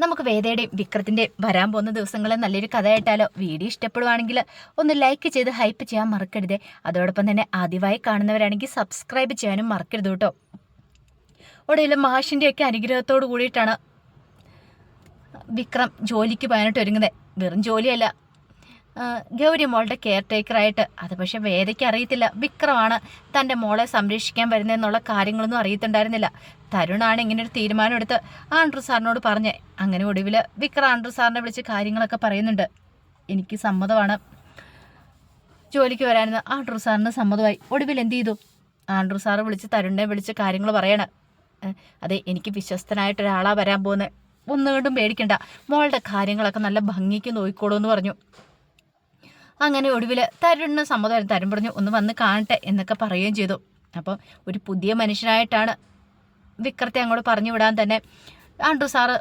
നമുക്ക് വേദയുടെയും വിക്രത്തിൻ്റെയും വരാൻ പോകുന്ന ദിവസങ്ങളിൽ നല്ലൊരു കഥയായിട്ടാലോ? വീഡിയോ ഇഷ്ടപ്പെടുവാണെങ്കിൽ ഒന്ന് ലൈക്ക് ചെയ്ത് ഹൈപ്പ് ചെയ്യാൻ മറക്കരുത്. അതോടൊപ്പം തന്നെ ആദ്യമായി കാണുന്നവരാണെങ്കിൽ സബ്സ്ക്രൈബ് ചെയ്യാനും മറക്കരുത് കേട്ടോ. ഒടുവിൽ മാഷിൻ്റെയൊക്കെ അനുഗ്രഹത്തോട് കൂടിയിട്ടാണ് വിക്രം ജോലിക്ക് പോകാനായിട്ട് ഒരുങ്ങുന്നത്. വെറും ജോലിയല്ല, ഗൗരി മോളുടെ കെയർ ടേക്കറായിട്ട്. അത് പക്ഷെ വേദയ്ക്ക് അറിയത്തില്ല വിക്രമാണ് തൻ്റെ മോളെ സംരക്ഷിക്കാൻ വരുന്നതെന്നുള്ള കാര്യങ്ങളൊന്നും അറിയത്തുണ്ടായിരുന്നില്ല. തരുണാണ് ഇങ്ങനൊരു തീരുമാനം എടുത്ത് ആൻഡ്രു സാറിനോട് പറഞ്ഞേ. അങ്ങനെ ഒടുവിൽ വിക്രം ആൻഡ്രു സാറിനെ വിളിച്ച് കാര്യങ്ങളൊക്കെ പറയുന്നുണ്ട്. എനിക്ക് സമ്മതമാണ് ജോലിക്ക് വരാനെന്ന് ആൻഡ്രു സാറിന് സമ്മതമായി. ഒടുവിൽ എന്ത് ചെയ്തു? ആൻഡ്രു സാറ് വിളിച്ച് തരുണിനെ വിളിച്ച് കാര്യങ്ങൾ പറയണം. അതെ, എനിക്ക് വിശ്വസ്തനായിട്ടൊരാളാണ് വരാൻ പോകുന്നത്, ഒന്നുകൊണ്ടും പേടിക്കണ്ട, മോളുടെ കാര്യങ്ങളൊക്കെ നല്ല ഭംഗിക്ക് നോക്കിക്കോളൂ എന്ന് പറഞ്ഞു. അങ്ങനെ ഒടുവിൽ തരുണിന് സമ്മതമായിരുന്നു. തരുൺ പറഞ്ഞു ഒന്ന് വന്ന് കാണട്ടെ എന്നൊക്കെ പറയുകയും ചെയ്തു. അപ്പം ഒരു പുതിയ മനുഷ്യനായിട്ടാണ് വിക്രത്തെ അങ്ങോട്ട് പറഞ്ഞു വിടാൻ തന്നെ ആൻഡ്രു സാറ്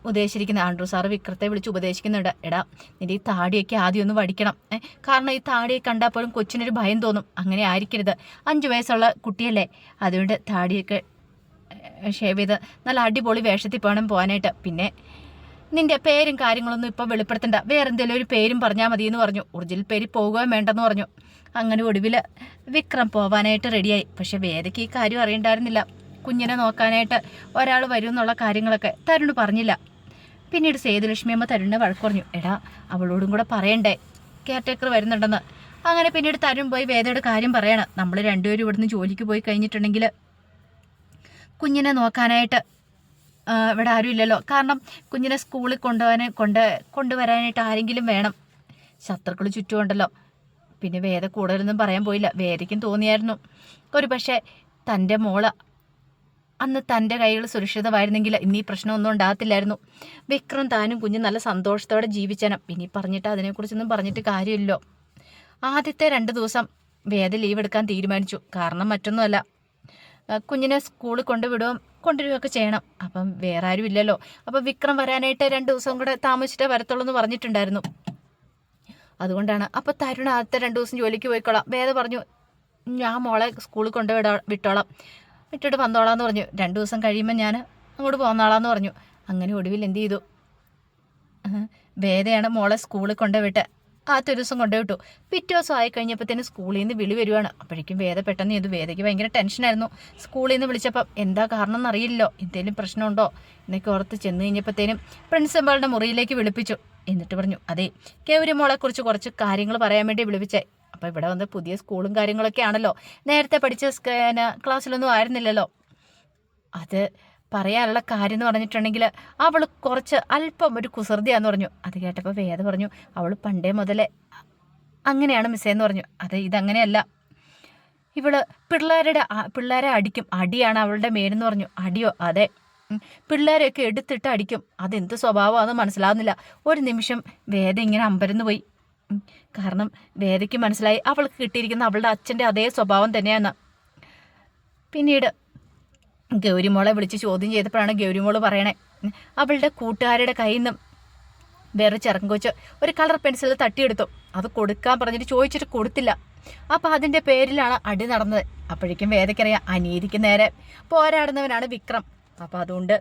ഉപദേശിച്ചിരിക്കുന്നത്. ആൻഡ്രു സാറ് വിക്രത്തെ വിളിച്ച് ഉപദേശിക്കുന്നുണ്ട്. എടാ, നിന്റെ ഈ താടിയൊക്കെ ആദ്യം ഒന്ന് വടിക്കണം. കാരണം ഈ താടിയെ കണ്ടാൽ പോലും കൊച്ചിനൊരു ഭയം തോന്നും. അങ്ങനെ ആയിരിക്കരുത്, 5 വയസ്സുള്ള കുട്ടിയല്ലേ. അതുകൊണ്ട് താടിയൊക്കെ ഷേവ് ചെയ്ത് നല്ല അടിപൊളി വേഷത്തിൽ വേണം പോകാനായിട്ട്. പിന്നെ നിന്റെ പേരും കാര്യങ്ങളൊന്നും ഇപ്പം വെളിപ്പെടുത്തണ്ട, വേറെ എന്തെങ്കിലും ഒരു പേരും പറഞ്ഞാൽ മതി എന്ന് പറഞ്ഞു. ഒറിജിനൽ പേര് പോകുകയും വേണ്ടെന്ന് പറഞ്ഞു. അങ്ങനെ ഒടുവിൽ വിക്രം പോവാനായിട്ട് റെഡിയായി. പക്ഷെ വേദയ്ക്ക് ഈ കാര്യം അറിയണ്ടായിരുന്നില്ല. കുഞ്ഞിനെ നോക്കാനായിട്ട് ഒരാൾ വരും എന്നുള്ള കാര്യങ്ങളൊക്കെ തരുണ് പറഞ്ഞില്ല. പിന്നീട് സേതുലക്ഷ്മി അമ്മ തരുണിനെ വഴക്ക് പറഞ്ഞു. എടാ, അവളോടും കൂടെ പറയണ്ടേ കെയർ ടേക്കർ വരുന്നുണ്ടെന്ന്. അങ്ങനെ പിന്നീട് തരുൺ പോയി വേദയുടെ കാര്യം പറയണം. നമ്മൾ രണ്ടുപേരും ഇവിടുന്ന് ജോലിക്ക് പോയി കഴിഞ്ഞിട്ടുണ്ടെങ്കിൽ കുഞ്ഞിനെ നോക്കാനായിട്ട് ഇവിടെ ആരും ഇല്ലല്ലോ. കാരണം കുഞ്ഞിനെ സ്കൂളിൽ കൊണ്ടുവരാനായിട്ട് ആരെങ്കിലും വേണം. ശത്രുക്കൾ ചുറ്റുമുണ്ടല്ലോ. പിന്നെ വേദ കൂടുതലൊന്നും പറയാൻ പോയില്ല. വേദയ്ക്കും തോന്നിയായിരുന്നു ഒരു പക്ഷേ തൻ്റെ മോള് അന്ന് തൻ്റെ കൈകൾ സുരക്ഷിതമായിരുന്നെങ്കിൽ ഇന്നീ പ്രശ്നമൊന്നും ഉണ്ടാകത്തില്ലായിരുന്നു. വിക്രം താനും കുഞ്ഞും നല്ല സന്തോഷത്തോടെ ജീവിച്ചനം. ഇനി പറഞ്ഞിട്ട് അതിനെക്കുറിച്ചൊന്നും പറഞ്ഞിട്ട് കാര്യമില്ലല്ലോ. ആദ്യത്തെ 2 ദിവസം വേദ ലീവ് എടുക്കാൻ തീരുമാനിച്ചു. കാരണം മറ്റൊന്നുമല്ല, കുഞ്ഞിനെ സ്കൂളിൽ കൊണ്ടുവരികയൊക്കെ ചെയ്യണം. അപ്പം വേറെ ആരും ഇല്ലല്ലോ. അപ്പം വിക്രം വരാനായിട്ട് 2 ദിവസം കൂടെ താമസിച്ചിട്ടേ വരത്തുള്ളൂ എന്ന് പറഞ്ഞിട്ടുണ്ടായിരുന്നു. അതുകൊണ്ടാണ്. അപ്പോൾ തരുൺ ആദ്യത്തെ 2 ദിവസം ജോലിക്ക് പോയിക്കോളാം. വേദ പറഞ്ഞു ഞാൻ മോളെ സ്കൂളിൽ വിട്ടോളാം, വിട്ടിട്ട് വന്നോളാന്ന് പറഞ്ഞു. 2 ദിവസം കഴിയുമ്പോൾ ഞാൻ അങ്ങോട്ട് പോന്നോളാന്ന് പറഞ്ഞു. അങ്ങനെ ഒടുവിൽ എന്ത് ചെയ്തു? വേദയാണ് മോളെ സ്കൂളിൽ കൊണ്ടുവിട്ട് ആദ്യത്തെ ദിവസം കൊണ്ടുവിട്ടു. പിറ്റേ ദിവസം ആയി കഴിഞ്ഞപ്പോഴത്തേനും സ്കൂളിൽ നിന്ന് വിളി വരുവാണ്. അപ്പോഴേക്കും വേദ പെട്ടെന്ന് ചെയ്തു. വേദയ്ക്ക് ഭയങ്കര ടെൻഷനായിരുന്നു. സ്കൂളിൽ നിന്ന് വിളിച്ചപ്പം എന്താ കാരണം എന്നറിയില്ലല്ലോ, എന്തെങ്കിലും പ്രശ്നമുണ്ടോ എന്നൊക്കെ ഓർത്ത് ചെന്ന് കഴിഞ്ഞപ്പോഴത്തേനും പ്രിൻസിപ്പളുടെ മുറിയിലേക്ക് വിളിപ്പിച്ചു. എന്നിട്ട് പറഞ്ഞു അതെ, ഗൗരി മോളെക്കുറിച്ച് കുറച്ച് കാര്യങ്ങൾ പറയാൻ വേണ്ടി വിളിപ്പിച്ചേ. അപ്പോൾ ഇവിടെ വന്ന് പുതിയ സ്കൂളും കാര്യങ്ങളൊക്കെ ആണല്ലോ, നേരത്തെ പഠിച്ച ക്ലാസ്സിലൊന്നും ആയിരുന്നില്ലല്ലോ. അത് പറയാനുള്ള കാര്യം എന്ന് പറഞ്ഞിട്ടുണ്ടെങ്കിൽ അവൾ കുറച്ച് അല്പം ഒരു കുസൃതിയാന്ന് പറഞ്ഞു. അത് കേട്ടപ്പോൾ വേദ പറഞ്ഞു അവൾ പണ്ടേ മുതലേ അങ്ങനെയാണ് മിസ്സേന്ന് പറഞ്ഞു. അതെ, ഇതങ്ങനെയല്ല, ഇവള് പിള്ളേരെ അടിക്കും, അടിയാണ് അവളുടെ മെയിനെന്ന് പറഞ്ഞു. അടിയോ? അതെ, പിള്ളേരെയൊക്കെ എടുത്തിട്ട് അടിക്കും. അതെന്ത് സ്വഭാവമാണെന്ന് മനസ്സിലാവുന്നില്ല. ഒരു നിമിഷം വേദ ഇങ്ങനെ അമ്പരന്ന് പോയി. കാരണം വേദയ്ക്ക് മനസ്സിലായി അവൾക്ക് കിട്ടിയിരിക്കുന്ന അവളുടെ അച്ഛൻ്റെ അതേ സ്വഭാവം തന്നെയാണ്. പിന്നീട് ഗൗരിമോളെ വിളിച്ച് ചോദ്യം ചെയ്തപ്പോഴാണ് ഗൗരിമോള് പറയണേ അവളുടെ കൂട്ടുകാരുടെ കയ്യിൽ നിന്നും വേറെ ചെറുക്കൊച്ച് ഒരു കളർ പെൻസിൽ തട്ടിയെടുത്തു. അത് കൊടുക്കാൻ പറഞ്ഞിട്ട് ചോദിച്ചിട്ട് കൊടുത്തില്ല. അപ്പം അതിൻ്റെ പേരിലാണ് അടി നടന്നത്. അപ്പോഴേക്കും വേദയ്ക്കറിയാം അനീതിക്ക് നേരെ പോരാടുന്നവനാണ് വിക്രം. അപ്പം അതുകൊണ്ട്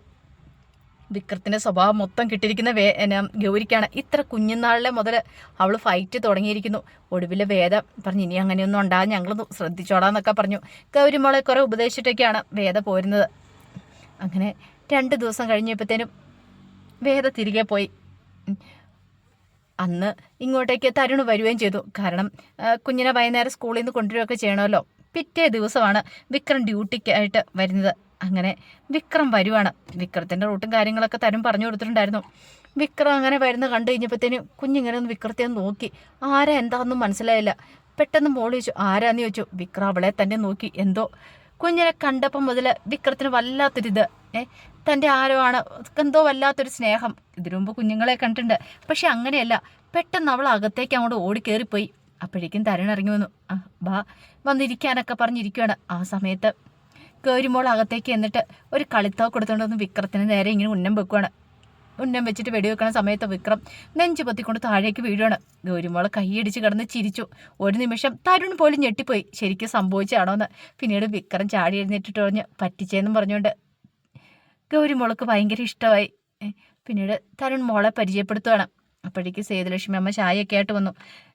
വിക്രത്തിൻ്റെ സ്വഭാവം മൊത്തം കിട്ടിയിരിക്കുന്ന ഗൗരിക്കാണ്. ഇത്ര കുഞ്ഞുനാളിലെ മുതൽ അവൾ ഫൈറ്റ് തുടങ്ങിയിരിക്കുന്നു. ഒടുവിൽ വേദ പറഞ്ഞു ഇനി അങ്ങനെയൊന്നും ഉണ്ടാകാൻ ഞങ്ങൾ ശ്രദ്ധിച്ചോളാന്നൊക്കെ പറഞ്ഞു. ഗൗരിമോളെ കുറേ ഉപദേശിച്ചിട്ടൊക്കെയാണ് വേദ പോരുന്നത്. അങ്ങനെ 2 ദിവസം കഴിഞ്ഞപ്പോഴത്തേനും വേദ തിരികെ പോയി. അന്ന് ഇങ്ങോട്ടേക്ക് തരുണ് വരികയും ചെയ്തു. കാരണം കുഞ്ഞിനെ വൈകുന്നേരം സ്കൂളിൽ നിന്ന് കൊണ്ടുവരികയൊക്കെ ചെയ്യണമല്ലോ. പിറ്റേ ദിവസമാണ് വിക്രം ഡ്യൂട്ടിക്കായിട്ട് വരുന്നത്. അങ്ങനെ വിക്രം വരുവാണ്. വിക്രത്തിൻ്റെ റൂട്ടും കാര്യങ്ങളൊക്കെ തരും പറഞ്ഞു കൊടുത്തിട്ടുണ്ടായിരുന്നു. വിക്രം അങ്ങനെ വരുന്ന കണ്ടു കഴിഞ്ഞപ്പോഴത്തേനും കുഞ്ഞിങ്ങനെ ഒന്ന് വിക്രത്തെ ഒന്ന് നോക്കി. ആരാ എന്താണെന്നും മനസ്സിലായില്ല. പെട്ടെന്ന് മോള് ചോദിച്ചു ആരാന്ന് ചോദിച്ചു. വിക്രം അവളെ തന്നെ നോക്കി. എന്തോ കുഞ്ഞിനെ കണ്ടപ്പം മുതൽ വിക്രത്തിന് വല്ലാത്തൊരിത്, തൻ്റെ ആരോ ആണ്, എന്തോ വല്ലാത്തൊരു സ്നേഹം. ഇതിനു മുമ്പ് കുഞ്ഞുങ്ങളെ കണ്ടിട്ടുണ്ട്, പക്ഷെ അങ്ങനെയല്ല. പെട്ടെന്ന് അവൾ അകത്തേക്ക് അങ്ങോട്ട് ഓടിക്കേറിപ്പോയി. അപ്പോഴേക്കും തരുൺ ഇറങ്ങി വന്നു. വന്നിരിക്കാനൊക്കെ പറഞ്ഞിരിക്കുകയാണ്. ആ സമയത്ത് ഗൗരിമോൾ അകത്തേക്ക് എന്നിട്ട് ഒരു കളിത്താവ് കൊടുത്തുകൊണ്ട് വന്ന് വിക്രത്തിന് നേരെ ഇങ്ങനെ ഉന്നം വെക്കുകയാണ്. ഉന്നം വെച്ചിട്ട് വെടിവെക്കണ സമയത്ത് വിക്രം നെഞ്ചു പൊത്തിക്കൊണ്ട് താഴേക്ക് വീഴുകയാണ്. ഗൗരിമോളെ കൈയടിച്ച് കിടന്ന് ചിരിച്ചു. ഒരു നിമിഷം തരുൺ പോലും ഞെട്ടിപ്പോയി ശരിക്കും സംഭവിച്ചാണോ എന്ന്. പിന്നീട് വിക്രം ചാടി എഴുന്നേറ്റിട്ട് പറഞ്ഞ് പറ്റിച്ചേന്നും പറഞ്ഞുകൊണ്ട് ഗൗരിമോൾക്ക് ഭയങ്കര ഇഷ്ടമായി. പിന്നീട് തരുൺ മോളെ പരിചയപ്പെടുത്തുകയാണ്. അപ്പോഴേക്ക് സേതുലക്ഷ്മി അമ്മ ചായയൊക്കെ ആയിട്ട് വന്നു.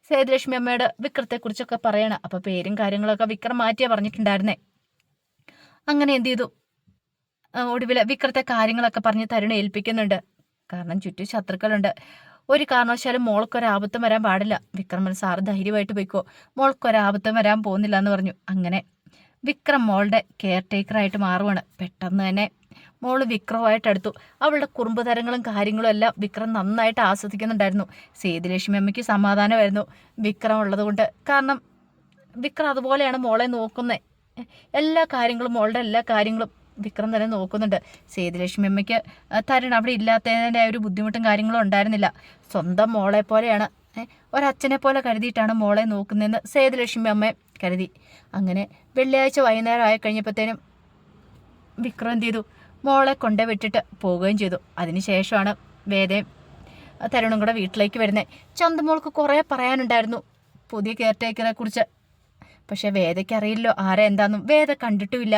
സേതുലക്ഷ്മി അമ്മയുടെ വിക്രത്തെക്കുറിച്ചൊക്കെ പറയണം. അപ്പോൾ പേരും കാര്യങ്ങളൊക്കെ വിക്രം മാറ്റിയാ പറഞ്ഞിട്ടുണ്ടായിരുന്നേ. അങ്ങനെ എന്ത് ചെയ്തു, ഒടുവിൽ വിക്രത്തെ കാര്യങ്ങളൊക്കെ പറഞ്ഞ് തരുണെ ഏൽപ്പിക്കുന്നുണ്ട്. കാരണം ചുറ്റും ശത്രുക്കളുണ്ട്. ഒരു കാരണവശാലും മോൾക്കൊരാപത്തും വരാൻ പാടില്ല. വിക്രമൻ സാറ് ധൈര്യമായിട്ട് പോയിക്കോ, മോൾക്കൊരാപത്തും വരാൻ പോകുന്നില്ല എന്ന് പറഞ്ഞു. അങ്ങനെ വിക്രം മോളുടെ കെയർ ടേക്കറായിട്ട് മാറുവാണ്. പെട്ടെന്ന് തന്നെ മോള് വിക്രമായിട്ട് അടുത്തു. അവളുടെ കുറുമ്പ് തരങ്ങളും കാര്യങ്ങളും എല്ലാം വിക്രം നന്നായിട്ട് ആസ്വദിക്കുന്നുണ്ടായിരുന്നു. സേതുലക്ഷ്മി അമ്മയ്ക്ക് സമാധാനമായിരുന്നു വിക്രം ഉള്ളത് കൊണ്ട്. കാരണം വിക്രം അതുപോലെയാണ് മോളെ നോക്കുന്നത്. എല്ലാ കാര്യങ്ങളും, മോളുടെ എല്ലാ കാര്യങ്ങളും വിക്രം തന്നെ നോക്കുന്നുണ്ട്. സേതുലക്ഷ്മി അമ്മയ്ക്ക് തരുൺ അവിടെ ഇല്ലാത്തതിൻ്റെ ഒരു ബുദ്ധിമുട്ടും കാര്യങ്ങളും ഉണ്ടായിരുന്നില്ല. സ്വന്തം മോളെ പോലെയാണ്, ഒരച്ഛനെ പോലെ കരുതിയിട്ടാണ് മോളെ നോക്കുന്നതെന്ന് സേതുലക്ഷ്മി അമ്മയെ കരുതി. അങ്ങനെ വെള്ളിയാഴ്ച വൈകുന്നേരം ആയി കഴിഞ്ഞപ്പോഴത്തേനും വിക്രം എന്ത് ചെയ്തു, മോളെ കൊണ്ടേ വിട്ടിട്ട് പോവുകയും ചെയ്തു. അതിനുശേഷമാണ് വേദയും തരുണും കൂടെ വീട്ടിലേക്ക് വരുന്നത്. ചന്തുമോൾക്ക് കുറേ പറയാനുണ്ടായിരുന്നു പുതിയ കെയർ ടേക്കറെ കുറിച്ച്. പക്ഷെ വേദയ്ക്ക് അറിയില്ലോ ആരെ എന്താണെന്നും. വേദ കണ്ടിട്ടുമില്ല.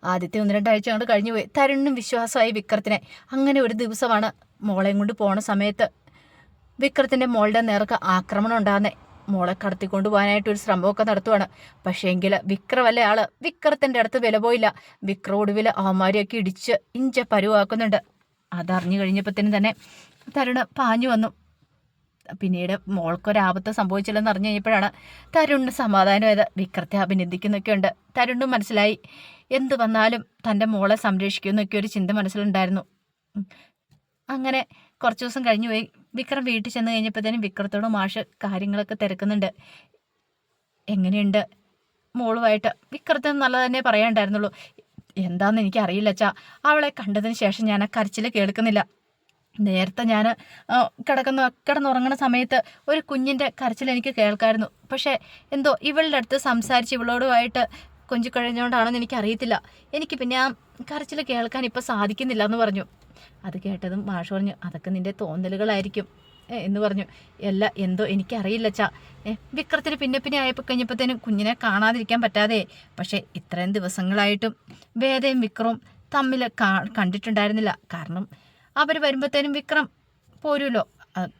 ആദ്യത്തെ 1-2 ആഴ്ച കൊണ്ട് കഴിഞ്ഞു പോയി. തരുണിനും വിശ്വാസമായി വിക്രത്തിനെ. അങ്ങനെ ഒരു ദിവസമാണ് മോളെയും കൊണ്ട് പോണ സമയത്ത് വിക്രത്തിൻ്റെ മോളുടെ നേർക്ക് ആക്രമണം ഉണ്ടാകുന്നേ. മോളെ കടത്തിക്കൊണ്ടു പോകാനായിട്ട് ഒരു ശ്രമമൊക്കെ നടത്തുവാണ്. പക്ഷേ എങ്കിൽ വിക്രമല്ലേ ആള്. വിക്രത്തിൻ്റെ അടുത്ത് വില പോയില്ല. വിക്രം ഒടുവിൽ അവന്മാരെയൊക്കെ ഇടിച്ച് ഇഞ്ച പരുവാക്കുന്നുണ്ട്. അതറിഞ്ഞു കഴിഞ്ഞപ്പോഴത്തേനും തന്നെ തരുണ് പാഞ്ഞു വന്നു. പിന്നീട് മോൾക്കൊരാപത്ത് സംഭവിച്ചില്ലെന്ന് അറിഞ്ഞു കഴിഞ്ഞപ്പോഴാണ് തരുണിന് സമാധാനമായത്. വിക്രത്തെ അഭിനന്ദിക്കുന്നൊക്കെ ഉണ്ട്. തരുണിനും മനസ്സിലായി എന്ത് വന്നാലും തൻ്റെ മോളെ സംരക്ഷിക്കുമെന്നൊക്കെ ഒരു ചിന്ത മനസ്സിലുണ്ടായിരുന്നു. അങ്ങനെ കുറച്ച് ദിവസം കഴിഞ്ഞു പോയി. വിക്രം വീട്ടിൽ ചെന്ന് കഴിഞ്ഞപ്പോഴത്തേനും വിക്രത്തോട് മാഷ് കാര്യങ്ങളൊക്കെ തിരക്കുന്നുണ്ട്. എങ്ങനെയുണ്ട് മോളുമായിട്ട്? വിക്രത്തിന് നല്ല തന്നെ പറയാനുണ്ടായിരുന്നുള്ളൂ. എന്താണെന്ന് എനിക്കറിയില്ല അച്ഛാ, അവളെ കണ്ടതിന് ശേഷം ഞാൻ ആ കരച്ചിൽ കേൾക്കുന്നില്ല. നേരത്തെ ഞാൻ കിടന്നുറങ്ങുന്ന സമയത്ത് ഒരു കുഞ്ഞിൻ്റെ കരച്ചിൽ എനിക്ക് കേൾക്കായിരുന്നു. പക്ഷേ എന്തോ ഇവളുടെ അടുത്ത് സംസാരിച്ച് ഇവളോടുമായിട്ട് കൊഞ്ചിക്കഴിഞ്ഞുകൊണ്ടാണെന്ന് എനിക്കറിയത്തില്ല. എനിക്ക് പിന്നെ ആ കരച്ചിൽ കേൾക്കാൻ ഇപ്പോൾ സാധിക്കുന്നില്ല എന്ന് പറഞ്ഞു. അത് കേട്ടതും മാഷ് പറഞ്ഞു, അതൊക്കെ നിൻ്റെ തോന്നലുകളായിരിക്കും എന്ന് പറഞ്ഞു. എന്തോ എനിക്കറിയില്ല അച്ഛാ. വിക്രത്തിന് പിന്നെ ആയപ്പോൾ കഴിഞ്ഞപ്പോഴത്തേനും കുഞ്ഞിനെ കാണാതിരിക്കാൻ പറ്റാതെ. പക്ഷേ ഇത്രയും ദിവസങ്ങളായിട്ടും വേദയും വിക്രവും തമ്മിൽ കണ്ടിട്ടുണ്ടായിരുന്നില്ല. കാരണം അവർ വരുമ്പോഴത്തേനും വിക്രം പോരുമല്ലോ.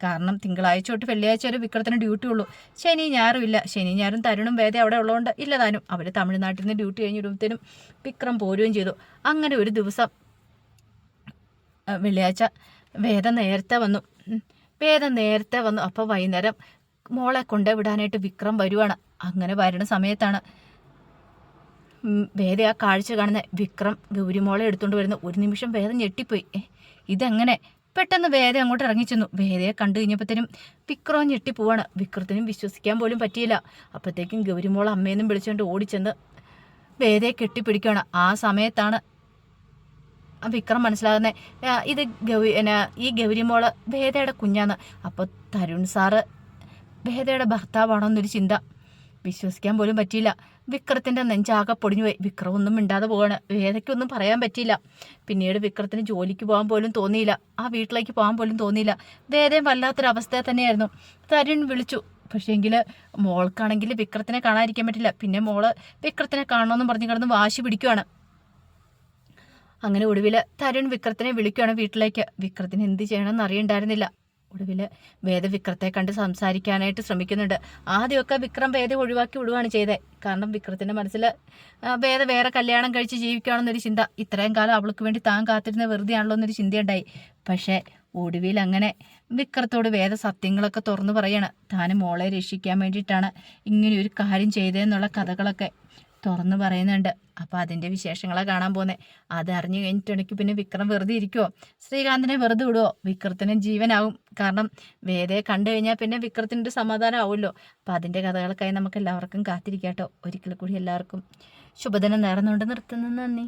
കാരണം തിങ്കളാഴ്ച തൊട്ട് വെള്ളിയാഴ്ച വരെ വിക്രത്തിന് ഡ്യൂട്ടി ഉള്ളൂ. ശനി ഞായറും ഇല്ല. ശനി ഞായറും തരുണും വേദ അവിടെ ഉള്ളതുകൊണ്ട് ഇല്ലതാനും. അവർ തമിഴ്നാട്ടിൽ നിന്ന് ഡ്യൂട്ടി കഴിഞ്ഞിടുമ്പോഴത്തേനും വിക്രം പോരുകയും ചെയ്തു. അങ്ങനെ ഒരു ദിവസം വെള്ളിയാഴ്ച വേദ നേരത്തെ വന്നു. അപ്പോൾ വൈകുന്നേരം മോളെ കൊണ്ടുവിടാനായിട്ട് വിക്രം വരുവാണ്. അങ്ങനെ വരുന്ന സമയത്താണ് വേദ ആ കാഴ്ച കാണുന്ന. വിക്രം ഗൗരിമോളെ എടുത്തുകൊണ്ട് വരുന്നു. ഒരു നിമിഷം വേദ ഞെട്ടിപ്പോയി. ഇതെങ്ങനെ? പെട്ടെന്ന് വേദ അങ്ങോട്ട് ഇറങ്ങിച്ചെന്നു. വേദയെ കണ്ടു കഴിഞ്ഞപ്പോഴത്തേനും വിക്രം ഞെട്ടിപ്പോവാണ്. വിക്രത്തിനും വിശ്വസിക്കാൻ പോലും പറ്റിയില്ല. അപ്പോഴത്തേക്കും ഗൗരിമോൾ അമ്മയെന്നും വിളിച്ചുകൊണ്ട് ഓടിച്ചെന്ന് വേദയെ കെട്ടിപ്പിടിക്കുകയാണ്. ആ സമയത്താണ് വിക്രം മനസ്സിലാകുന്നത് ഈ ഗൗരിമോള് വേദയുടെ കുഞ്ഞാന്ന്. അപ്പോൾ തരുൺ സാറ് വേദയുടെ ഭർത്താവാണോന്നൊരു ചിന്ത. വിശ്വസിക്കാൻ പോലും പറ്റിയില്ല. വിക്രത്തിൻ്റെ നെഞ്ചാകെ പൊടിഞ്ഞുപോയി. വിക്രം ഒന്നും മിണ്ടാതെ പോവാണ്. വേദയ്ക്കൊന്നും പറയാൻ പറ്റിയില്ല. പിന്നീട് വിക്രത്തിന് ജോലിക്ക് പോകാൻ പോലും തോന്നിയില്ല. ആ വീട്ടിലേക്ക് പോകാൻ പോലും തോന്നിയില്ല. വേദയും വല്ലാത്തൊരവസ്ഥ തന്നെയായിരുന്നു. തരുൺ വിളിച്ചു. പക്ഷേങ്കിൽ മോൾക്കാണെങ്കിൽ വിക്രത്തിനെ കാണാതിരിക്കാൻ പറ്റില്ല. പിന്നെ മോള് വിക്രത്തിനെ കാണണമെന്നും പറഞ്ഞ് കിടന്ന് വാശി പിടിക്കുവാണ്. അങ്ങനെ ഒടുവിൽ തരുൺ വിക്രത്തിനെ വിളിക്കുകയാണ് വീട്ടിലേക്ക്. വിക്രത്തിന് എന്ത് ചെയ്യണമെന്ന് അറിയണ്ടായിരുന്നില്ല. ഒടുവിൽ വേദ വിക്രത്തെ കണ്ട് സംസാരിക്കാനായിട്ട് ശ്രമിക്കുന്നുണ്ട്. ആദ്യമൊക്കെ വിക്രം വേദ ഒഴിവാക്കി വിടുകയാണ് ചെയ്തത്. കാരണം വിക്രത്തിൻ്റെ മനസ്സിൽ വേദ വേറെ കല്യാണം കഴിച്ച് ജീവിക്കുകയാണെന്നൊരു ചിന്ത. ഇത്രയും കാലം അവൾക്ക് വേണ്ടി താൻ കാത്തിരുന്ന വെറുതെ ആണല്ലോ എന്നൊരു ചിന്തയുണ്ടായി. പക്ഷേ ഒടുവിൽ അങ്ങനെ വിക്രത്തോട് വേദ സത്യങ്ങളൊക്കെ തുറന്നു പറയാണ്. താൻ മോളെ രക്ഷിക്കാൻ വേണ്ടിയിട്ടാണ് ഇങ്ങനെയൊരു കാര്യം ചെയ്തതെന്നുള്ള കഥകളൊക്കെ തുറന്നു പറയുന്നുണ്ട്. അപ്പോൾ അതിൻ്റെ വിശേഷങ്ങളെ കാണാൻ പോകുന്നത്. അതറിഞ്ഞു കഴിഞ്ഞിട്ടുണ്ടെങ്കിൽ പിന്നെ വിക്രം വെറുതെ ഇരിക്കുമോ? ശ്രീകാന്തിനെ വെറുതെ വിടുമോ? വിക്രത്തിന് ജീവനാവും. കാരണം വേദയെ കണ്ടു കഴിഞ്ഞാൽ പിന്നെ വിക്രത്തിനൊരു സമാധാനം ആവുമല്ലോ. അപ്പോൾ അതിൻ്റെ കഥകൾക്കായി നമുക്ക് എല്ലാവർക്കും കാത്തിരിക്കാം കേട്ടോ. ഒരിക്കൽ കൂടി എല്ലാവർക്കും ശുഭദിനം നേർന്നുകൊണ്ട് നിർത്തുന്നു. നന്ദി.